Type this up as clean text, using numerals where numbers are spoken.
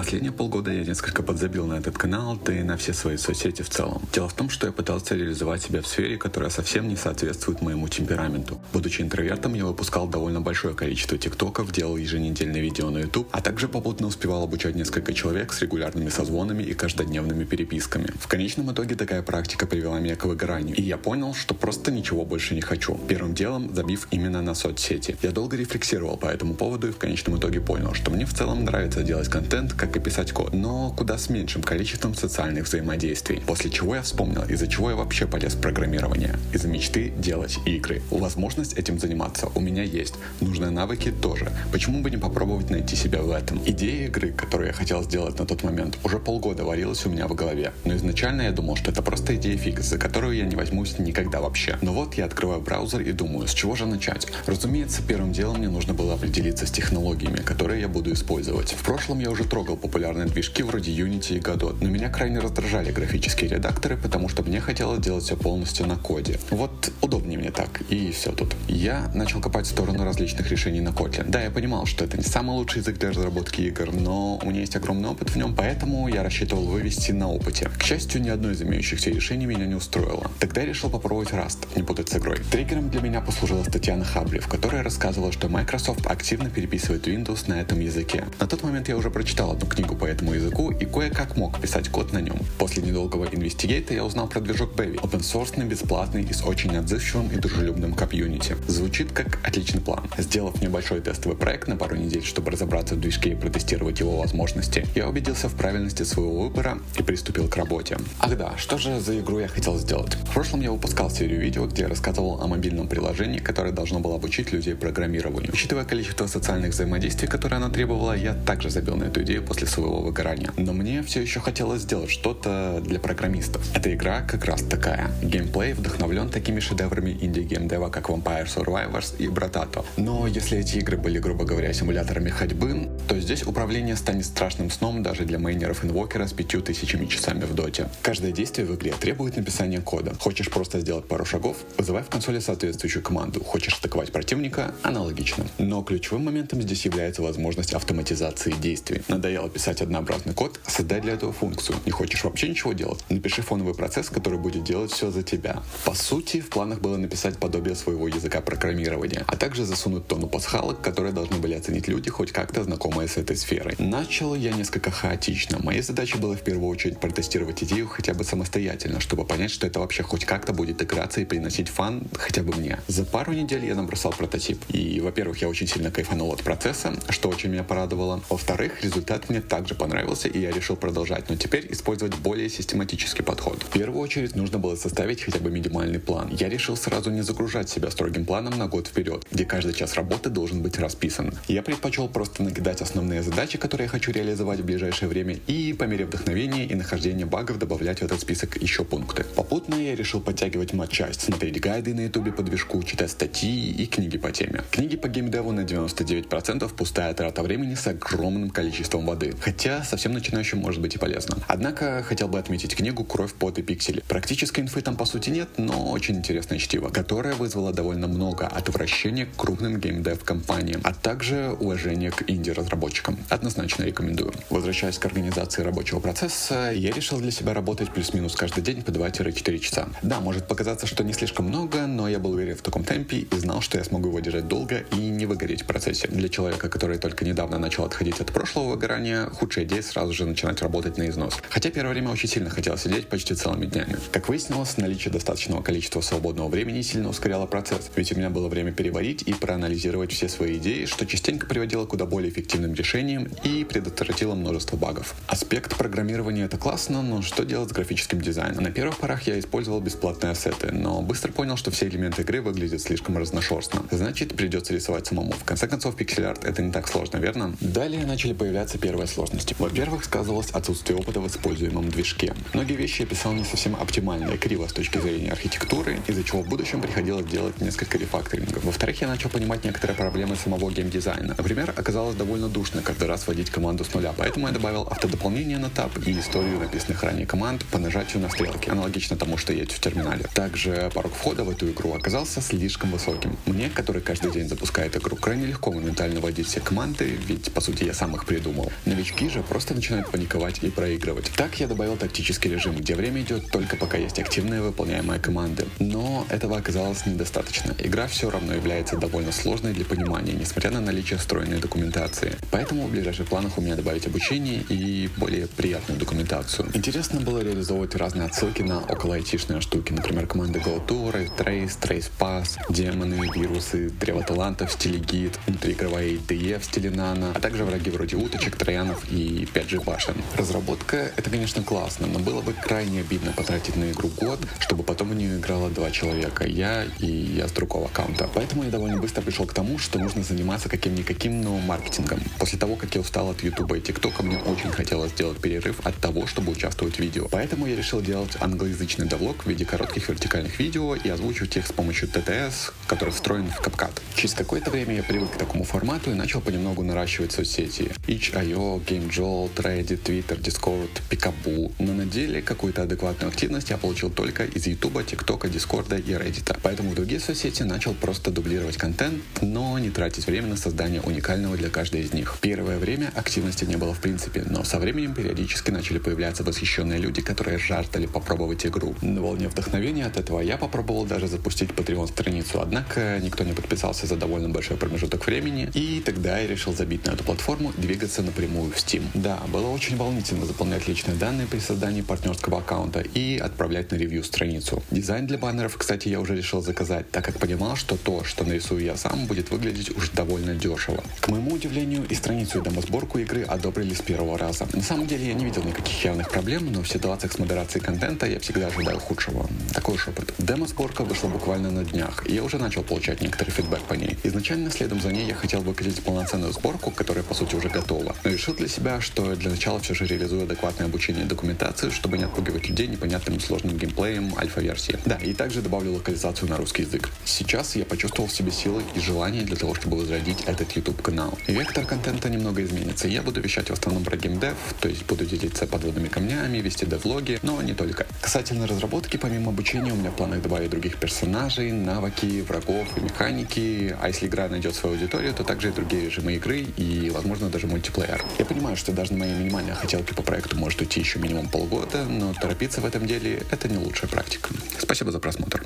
Последние полгода я несколько подзабил на этот канал, да и на все свои соцсети в целом. Дело в том, что я пытался реализовать себя в сфере, которая совсем не соответствует моему темпераменту. Будучи интровертом, я выпускал довольно большое количество тиктоков, делал еженедельные видео на YouTube, а также попутно успевал обучать несколько человек с регулярными созвонами и каждодневными переписками. В конечном итоге такая практика привела меня к выгоранию, и я понял, что просто ничего больше не хочу. Первым делом забив именно на соцсети. Я долго рефлексировал по этому поводу и в конечном итоге понял, что мне в целом нравится делать контент, как и писать код, но куда с меньшим количеством социальных взаимодействий. После чего я вспомнил, из-за чего я вообще полез в программирование. Из-за мечты делать игры. Возможность этим заниматься у меня есть. Нужные навыки тоже. Почему бы не попробовать найти себя в этом? Идея игры, которую я хотел сделать на тот момент, уже полгода варилась у меня в голове. Но изначально я думал, что это просто идея фикс, за которую я не возьмусь никогда вообще. Но вот я открываю браузер и думаю, с чего же начать? Разумеется, первым делом мне нужно было определиться с технологиями, которые я буду использовать. В прошлом я уже трогал популярные движки вроде Unity и Godot, но меня крайне раздражали графические редакторы, потому что мне хотелось делать все полностью на коде. Вот удобнее мне так, и все тут. Я начал копать в сторону различных решений на Kotlin. Да, я понимал, что это не самый лучший язык для разработки игр, но у меня есть огромный опыт в нем, поэтому я рассчитывал вывести на опыте. К счастью, ни одно из имеющихся решений меня не устроило. Тогда я решил попробовать Rust, не путать с игрой. Триггером для меня послужила статья на Хабре, в которой рассказывала, что Microsoft активно переписывает Windows на этом языке. На тот момент я уже прочитал одну книгу по этому языку и кое-как мог писать код на нем. После недолгого инвестигейта я узнал про движок Bevy. Open-source, бесплатный и с очень отзывчивым и дружелюбным комьюнити. Звучит как отличный план. Сделав небольшой тестовый проект на пару недель, чтобы разобраться в движке и протестировать его возможности, я убедился в правильности своего выбора и приступил к работе. Ах да, что же за игру я хотел сделать? В прошлом я выпускал серию видео, где я рассказывал о мобильном приложении, которое должно было обучить людей программированию. Учитывая количество социальных взаимодействий, которые оно требовало, я также забил на эту идею после своего выгорания. Но мне все еще хотелось сделать что-то для программистов. Эта игра как раз такая. Геймплей вдохновлен такими шедеврами инди-геймдева, как Vampire Survivors и Brotato. Но если эти игры были, грубо говоря, симуляторами ходьбы, то здесь управление станет страшным сном даже для мейнеров-инвокера с 5000 часами в доте. Каждое действие в игре требует написания кода. Хочешь просто сделать пару шагов, вызывай в консоли соответствующую команду. Хочешь атаковать противника — аналогично. Но ключевым моментом здесь является возможность автоматизации действий. Надоело писать однообразный код, создай для этого функцию. Не хочешь вообще ничего делать? Напиши фоновый процесс, который будет делать все за тебя. По сути, в планах было написать подобие своего языка программирования, а также засунуть тонну пасхалок, которые должны были оценить люди, хоть как-то знакомые с этой сферой. Начал я несколько хаотично. Моей задачей было в первую очередь протестировать идею хотя бы самостоятельно, чтобы понять, что это вообще хоть как-то будет играться и приносить фан хотя бы мне. За пару недель я набросал прототип. И, во-первых, я очень сильно кайфанул от процесса, что очень меня порадовало. Во-вторых, результат мне также понравился, и я решил продолжать, но теперь использовать более систематический подход. В первую очередь нужно было составить хотя бы минимальный план. Я решил сразу не загружать себя строгим планом на год вперед, где каждый час работы должен быть расписан. Я предпочел просто накидать основные задачи, которые я хочу реализовать в ближайшее время, и по мере вдохновения и нахождения багов добавлять в этот список еще пункты. Попутно я решил подтягивать матчасть, смотреть гайды на ютубе по движку, читать статьи и книги по теме. Книги по геймдеву на 99% пустая трата времени с огромным количеством воды, хотя совсем начинающим может быть и полезно. Однако хотел бы отметить книгу «Кровь, пот и пиксели». Практической инфы там по сути нет, но очень интересное чтиво, которое вызвало довольно много отвращения к крупным геймдев-компаниям, а также уважение к инди-разработчикам. Однозначно рекомендую. Возвращаясь к организации рабочего процесса, я решил для себя работать плюс-минус каждый день по 2-4 часа. Да, может показаться, что не слишком много, но я был уверен в таком темпе и знал, что я смогу его держать долго и не выгореть в процессе. Для человека, который только недавно начал отходить от прошлого выгорания, худшая идея сразу же начинать работать на износ. Хотя первое время очень сильно хотел сидеть почти целыми днями. Как выяснилось, наличие достаточного количества свободного времени сильно ускоряло процесс, ведь у меня было время переварить и проанализировать все свои идеи, что частенько приводило к куда более эффективным решениям и предотвратило множество багов. Аспект программирования — это классно, но что делать с графическим дизайном? На первых порах я использовал бесплатные ассеты, но быстро понял, что все элементы игры выглядят слишком разношерстно. Значит, придется рисовать самому. В конце концов, пиксель-арт — это не так сложно, верно? Далее начали появляться первые сложности. Во-первых, сказывалось отсутствие опыта в используемом движке. Многие вещи я писал не совсем оптимально и криво с точки зрения архитектуры, из-за чего в будущем приходилось делать несколько рефакторингов. Во-вторых, я начал понимать некоторые проблемы самого геймдизайна. Например, оказалось довольно душно каждый раз вводить команду с нуля, поэтому я добавил автодополнение на таб и историю написанных ранее команд по нажатию на стрелки, аналогично тому, что есть в терминале. Также порог входа в эту игру оказался слишком высоким. Мне, который каждый день запускает игру, крайне легко моментально вводить все команды, ведь по сути я сам их придумал. На Новички же просто начинают паниковать и проигрывать. Так я добавил тактический режим, где время идет только пока есть активные выполняемые команды. Но этого оказалось недостаточно. Игра все равно является довольно сложной для понимания, несмотря на наличие встроенной документации. Поэтому в ближайших планах у меня добавить обучение и более приятную документацию. Интересно было реализовывать разные отсылки на около айтишные штуки, например, команды GoTo, RaveTrace, TracePass, демоны, вирусы, древо талантов в стиле гид, внутриигровая IDE в стиле нано, а также враги вроде уточек, троянов и 5G башен. Разработка — это, конечно, классно, но было бы крайне обидно потратить на игру год, чтобы потом в нее играло 2 человека, я с другого аккаунта. Поэтому я довольно быстро пришел к тому, что нужно заниматься каким-никаким, но маркетингом. После того, как я устал от Ютуба и ТикТока, мне очень хотелось сделать перерыв от того, чтобы участвовать в видео. Поэтому я решил делать англоязычный devlog в виде коротких вертикальных видео и озвучивать их с помощью TTS, который встроен в CapCut. Через какое-то время я привык к такому формату и начал понемногу наращивать соцсети. Itch.io, GameJolt, Reddit, Twitter, Discord, Picaboo. Но на деле какую-то адекватную активность я получил только из Ютуба, ТикТока, Дискорда и Reddit. Поэтому в другие соцсети начал просто дублировать контент, но не тратить время на создание уникального для каждой из них. Первое время активности не было в принципе, но со временем периодически начали появляться восхищенные люди, которые жаждали попробовать игру. На волне вдохновения от этого я попробовал даже запустить Patreon-страницу, однако никто не подписался за довольно большой промежуток времени, и тогда я решил забить на эту платформу, двигаться напрямую в Steam. Да, было очень волнительно заполнять личные данные при создании партнерского аккаунта и отправлять на ревью страницу. Дизайн для баннеров, кстати, я уже решил заказать, так как понимал, что то, что нарисую я сам, будет выглядеть уж довольно дешево. К моему удивлению, и страницу, и демосборку игры одобрили с первого раза. На самом деле я не видел никаких явных проблем, но в ситуациях с модерацией контента я всегда ожидаю худшего. Такой уж опыт. Демосборка вышла буквально на днях, и я уже начал получать некоторый фидбэк по ней. Изначально следом за ней я хотел выкатить полноценную сборку, которая по сути уже готова, но решил для себя, что для начала все же реализую адекватное обучение и документацию, чтобы не отпугивать людей непонятным сложным геймплеем альфа-версии. Да, и также добавлю локализацию на русский язык. Сейчас я почувствовал в себе силы и желание для того, чтобы возродить этот YouTube канал. И вектор контента немного изменится. Я буду вещать в основном про геймдев, то есть буду делиться подводными камнями, вести девлоги, но не только. Касательно разработки, помимо обучения, у меня в планах добавить других персонажей, навыки, врагов и механики, а если игра найдет свою аудиторию, то также и другие режимы игры и, возможно, даже мультиплеер. Я понимаю, что даже на мои минимальные хотелки по проекту может уйти еще минимум полгода, но торопиться в этом деле — это не лучшая практика. Спасибо за просмотр.